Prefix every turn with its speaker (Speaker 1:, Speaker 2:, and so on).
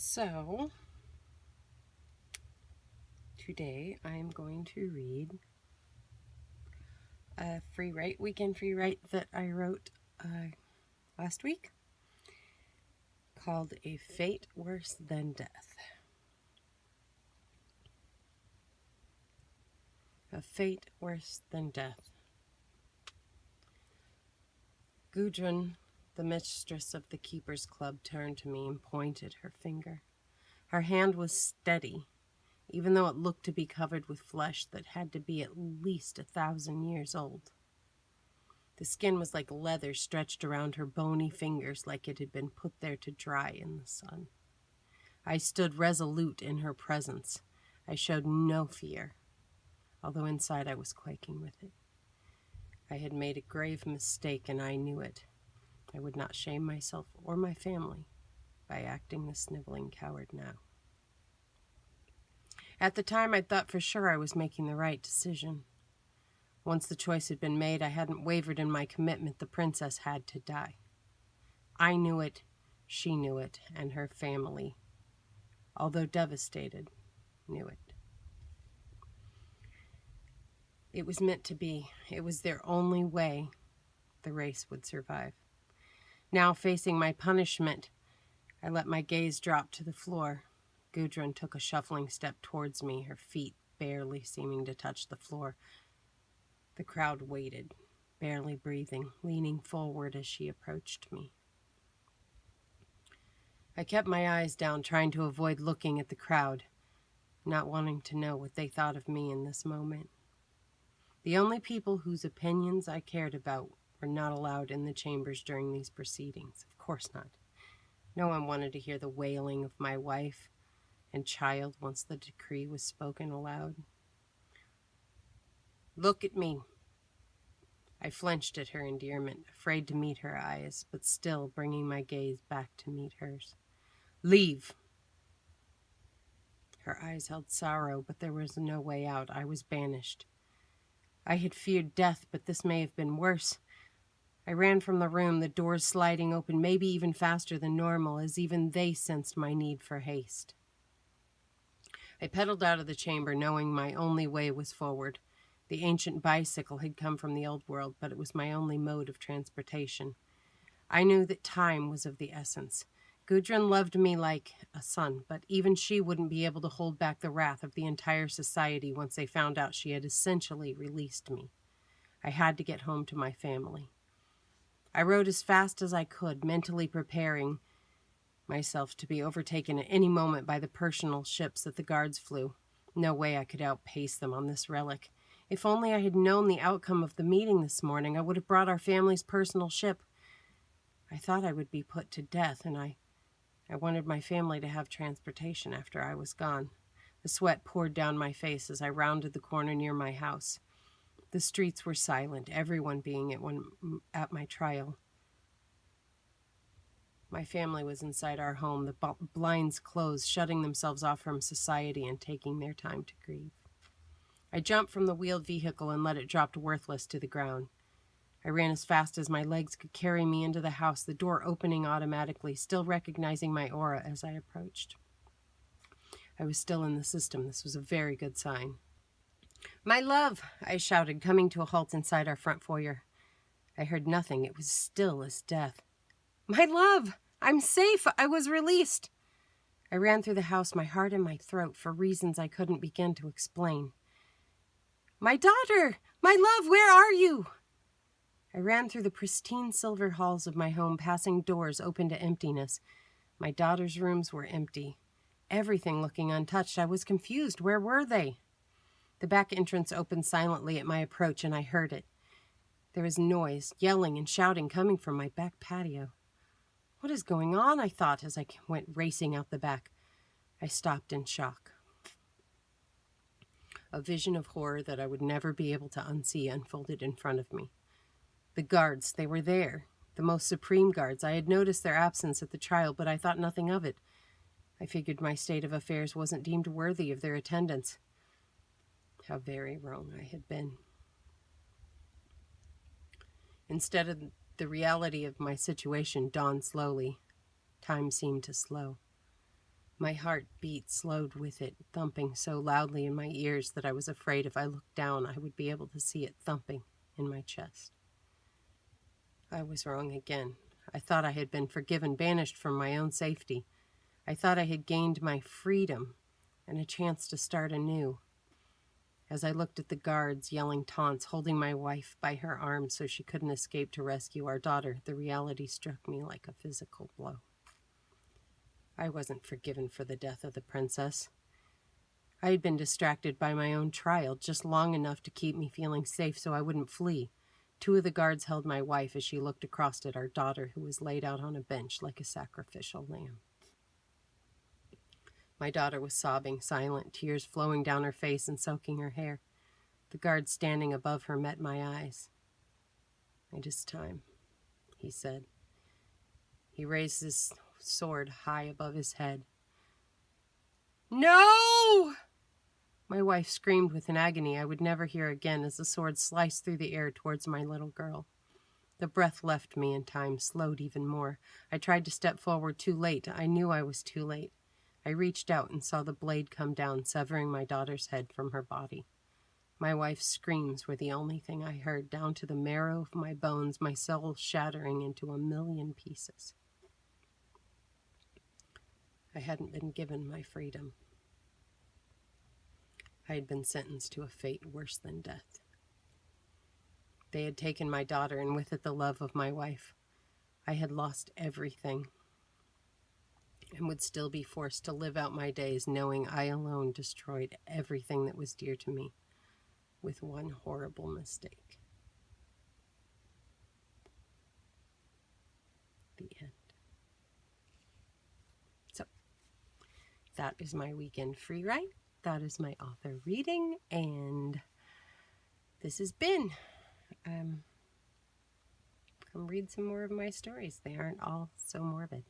Speaker 1: So, today I'm going to read a weekend free write that I wrote last week called A Fate Worse Than Death. A Fate Worse Than Death. Gudrun, the mistress of the Keeper's Club, turned to me and pointed her finger. Her hand was steady, even though it looked to be covered with flesh that had to be at least 1,000 years old. The skin was like leather stretched around her bony fingers, like it had been put there to dry in the sun. I stood resolute in her presence. I showed no fear, although inside I was quaking with it. I had made a grave mistake, and I knew it. I would not shame myself or my family by acting the sniveling coward now. At the time, I thought for sure I was making the right decision. Once the choice had been made, I hadn't wavered in my commitment. The princess had to die. I knew it, she knew it, and her family, although devastated, knew it. It was meant to be. It was their only way the race would survive. Now, facing my punishment, I let my gaze drop to the floor. Gudrun took a shuffling step towards me, her feet barely seeming to touch the floor. The crowd waited, barely breathing, leaning forward as she approached me. I kept my eyes down, trying to avoid looking at the crowd, not wanting to know what they thought of me in this moment. The only people whose opinions I cared about were not allowed in the chambers during these proceedings. Of course not. No one wanted to hear the wailing of my wife and child once the decree was spoken aloud. Look at me. I flinched at her endearment, afraid to meet her eyes, but still bringing my gaze back to meet hers. Leave. Her eyes held sorrow, but there was no way out. I was banished. I had feared death, but this may have been worse. I ran from the room, the doors sliding open, maybe even faster than normal, as even they sensed my need for haste. I pedaled out of the chamber, knowing my only way was forward. The ancient bicycle had come from the old world, but it was my only mode of transportation. I knew that time was of the essence. Gudrun loved me like a son, but even she wouldn't be able to hold back the wrath of the entire society once they found out she had essentially released me. I had to get home to my family. I rode as fast as I could, mentally preparing myself to be overtaken at any moment by the personal ships that the guards flew. No way I could outpace them on this relic. If only I had known the outcome of the meeting this morning, I would have brought our family's personal ship. I thought I would be put to death, and I wanted my family to have transportation after I was gone. The sweat poured down my face as I rounded the corner near my house. The streets were silent, everyone being at my trial. My family was inside our home, the blinds closed, shutting themselves off from society and taking their time to grieve. I jumped from the wheeled vehicle and let it drop worthless to the ground. I ran as fast as my legs could carry me into the house, the door opening automatically, still recognizing my aura as I approached. I was still in the system. This was a very good sign. My love, I shouted, coming to a halt inside our front foyer. I heard nothing. It was still as death. My love, I'm safe. I was released. I ran through the house, my heart in my throat, for reasons I couldn't begin to explain. My daughter! My love, where are you? I ran through the pristine silver halls of my home, passing doors open to emptiness. My daughter's rooms were empty, everything looking untouched. I was confused. Where were they? The back entrance opened silently at my approach, and I heard it. There was noise, yelling and shouting coming from my back patio. What is going on? I thought as I went racing out the back. I stopped in shock. A vision of horror that I would never be able to unsee unfolded in front of me. The guards, they were there. The most supreme guards. I had noticed their absence at the trial, but I thought nothing of it. I figured my state of affairs wasn't deemed worthy of their attendance. How very wrong I had been. Instead of the reality of my situation dawned slowly. Time seemed to slow. My heartbeat slowed with it, thumping so loudly in my ears that I was afraid if I looked down I would be able to see it thumping in my chest. I was wrong again. I thought I had been forgiven, banished from my own safety. I thought I had gained my freedom and a chance to start anew. As I looked at the guards yelling taunts, holding my wife by her arm so she couldn't escape to rescue our daughter, the reality struck me like a physical blow. I wasn't forgiven for the death of the princess. I had been distracted by my own trial just long enough to keep me feeling safe so I wouldn't flee. 2 of the guards held my wife as she looked across at our daughter, who was laid out on a bench like a sacrificial lamb. My daughter was sobbing, silent, tears flowing down her face and soaking her hair. The guard standing above her met my eyes. "It is time," he said. He raised his sword high above his head. "No!" My wife screamed with an agony I would never hear again as the sword sliced through the air towards my little girl. The breath left me and time slowed even more. I tried to step forward too late. I knew I was too late. I reached out and saw the blade come down, severing my daughter's head from her body. My wife's screams were the only thing I heard, down to the marrow of my bones, my soul shattering into a million pieces. I hadn't been given my freedom. I had been sentenced to a fate worse than death. They had taken my daughter, and with it the love of my wife. I had lost everything, and would still be forced to live out my days knowing I alone destroyed everything that was dear to me, with one horrible mistake. The end. So, that is my weekend free write. That is my author reading, and this has been. Come read some more of my stories. They aren't all so morbid.